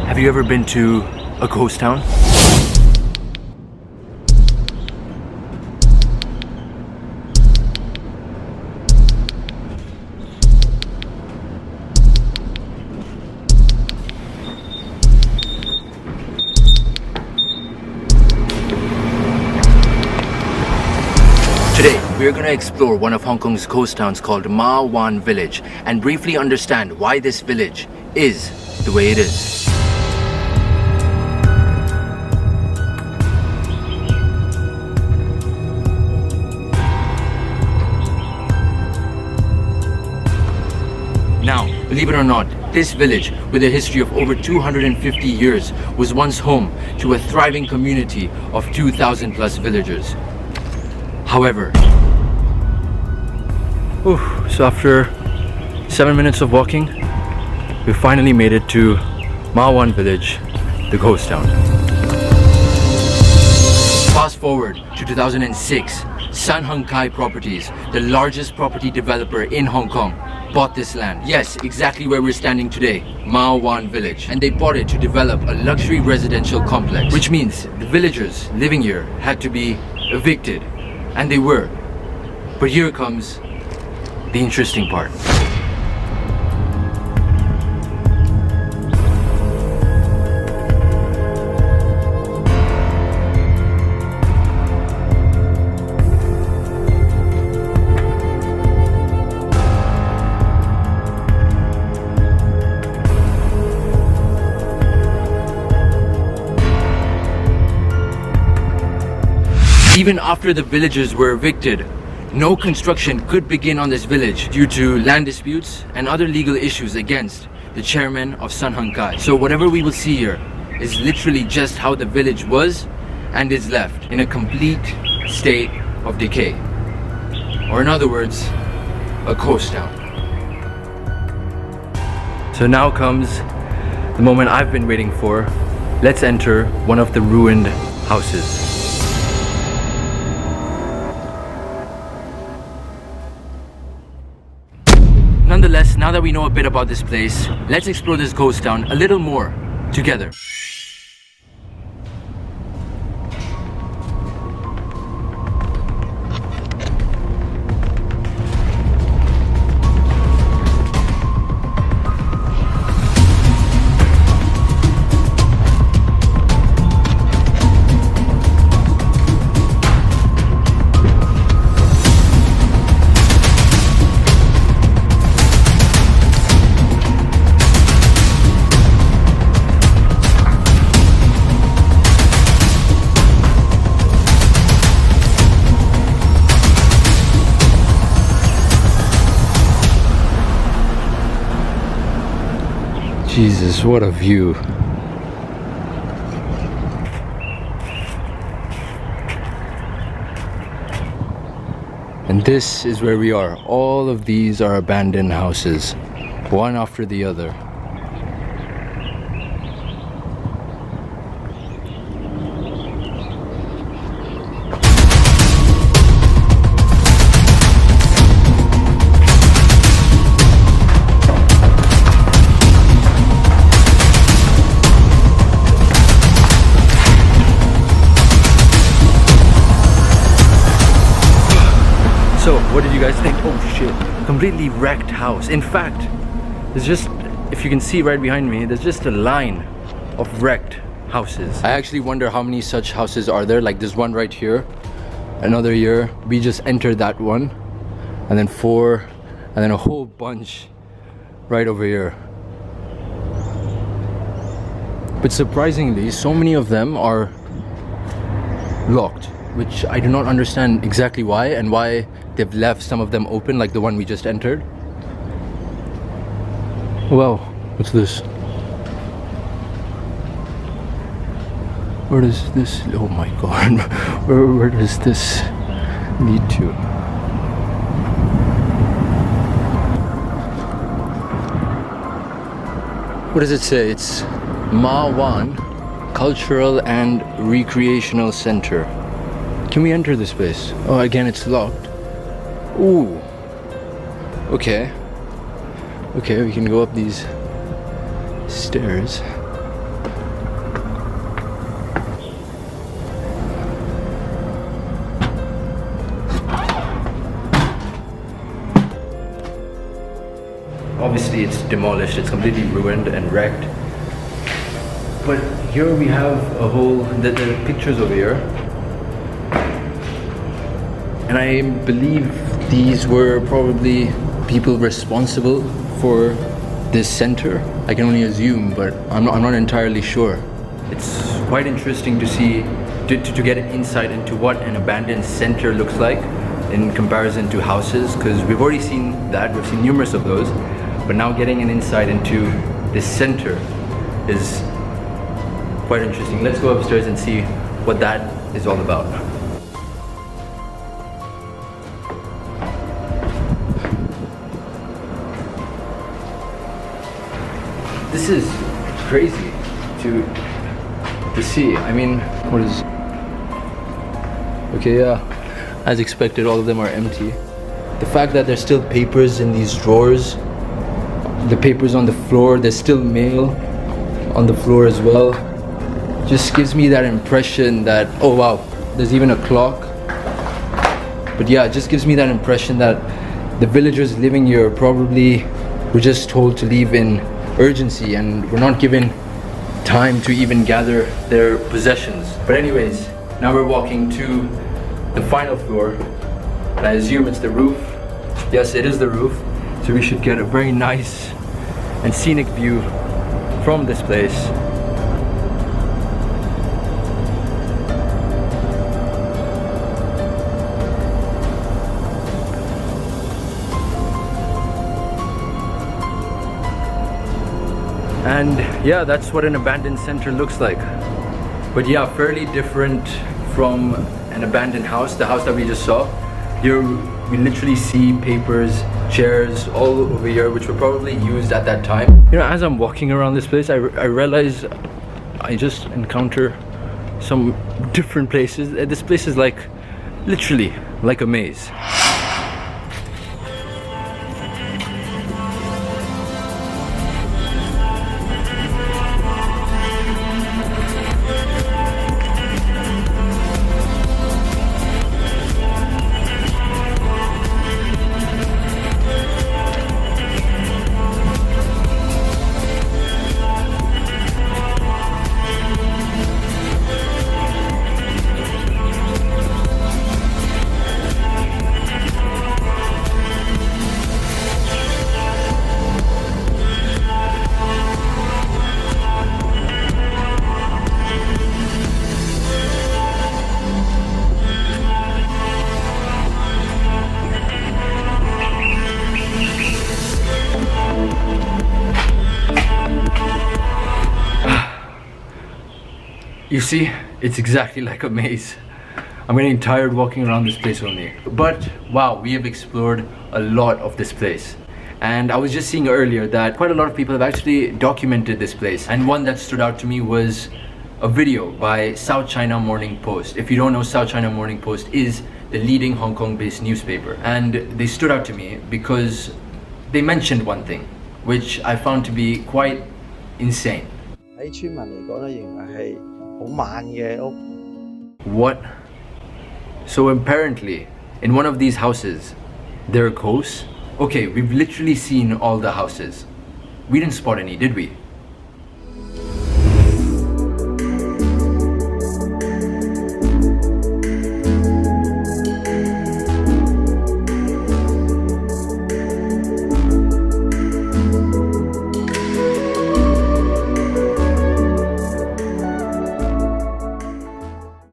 Have you ever been to a ghost town? Today, we are going to explore one of Hong Kong's ghost towns called Ma Wan Village and briefly understand why this village is the way it is. Now, believe it or not, this village, with a history of over 250 years, was once home to a thriving community of 2,000 plus villagers. However, so after 7 minutes of walking, we finally made it to Ma Wan Village, the ghost town. Fast forward to 2006, Sun Hung Kai Properties, the largest property developer in Hong Kong, bought this land. Yes, exactly where we're standing today, Ma Wan Village. And they bought it to develop a luxury residential complex, which means the villagers living here had to be evicted. And they were. But here comes the interesting part. Even after the villagers were evicted, no construction could begin on this village due to land disputes and other legal issues against the chairman of Sun Hung Kai. So whatever we will see here is literally just how the village was and is left, in a complete state of decay. Or in other words, a ghost town. So now comes the moment I've been waiting for. Let's enter one of the ruined houses. Nonetheless, now that we know a bit about this place, let's explore this ghost town a little more together. Jesus, what a view. And this is where we are. All of these are abandoned houses, one after the other. So, what did you guys think? Oh shit, completely wrecked house. In fact, there's just, if you can see right behind me, there's just a line of wrecked houses. I actually wonder how many such houses are there. Like there's one right here, another here. We just entered that one, and then 4, and then a whole bunch right over here. But surprisingly, so many of them are locked, which I do not understand exactly why, and why they've left some of them open, like the one we just entered. Wow, what's this? Where does this, oh my god, where does this lead to? What does it say? It's Ma Wan Cultural and Recreational Center. Can we enter this place? Oh, again, it's locked. Ooh. Okay. Okay, we can go up these stairs. obviously it's demolished, it's completely ruined and wrecked. But here we have a whole, the pictures over here. And I believe these were probably people responsible for this center. I can only assume, but I'm not entirely sure. It's quite interesting to see, to get an insight into what an abandoned center looks like in comparison to houses, because we've already seen that, we've seen numerous of those, but now getting an insight into this center is quite interesting. Let's go upstairs and see what that is all about. This is crazy to see. I mean, what is... Okay, yeah. As expected, all of them are empty. The fact that there's still papers in these drawers, the papers on the floor, there's still mail on the floor as well, just gives me that impression that, oh wow, there's even a clock. But yeah, it just gives me that impression that the villagers living here probably were just told to leave in urgency and were not given time to even gather their possessions. But anyways, now we're walking to the final floor, and I assume it's the roof. Yes, it is the roof, so we should get a very nice and scenic view from this place. And yeah, that's what an abandoned center looks like. But yeah, fairly different from an abandoned house, the house that we just saw. Here we literally see papers, chairs all over here, which were probably used at that time. You know, as I'm walking around this place, I realize I just encounter some different places. This place is like, literally, like a maze. You see, it's exactly like a maze. I'm getting tired walking around this place only. But wow, we have explored a lot of this place. And I was just seeing earlier that quite a lot of people have actually documented this place. And one that stood out to me was a video by South China Morning Post. If you don't know, South China Morning Post is the leading Hong Kong-based newspaper. And they stood out to me because they mentioned one thing, which I found to be quite insane. What? So apparently, in one of these houses, there are ghosts? Okay, we've literally seen all the houses. We didn't spot any, did we?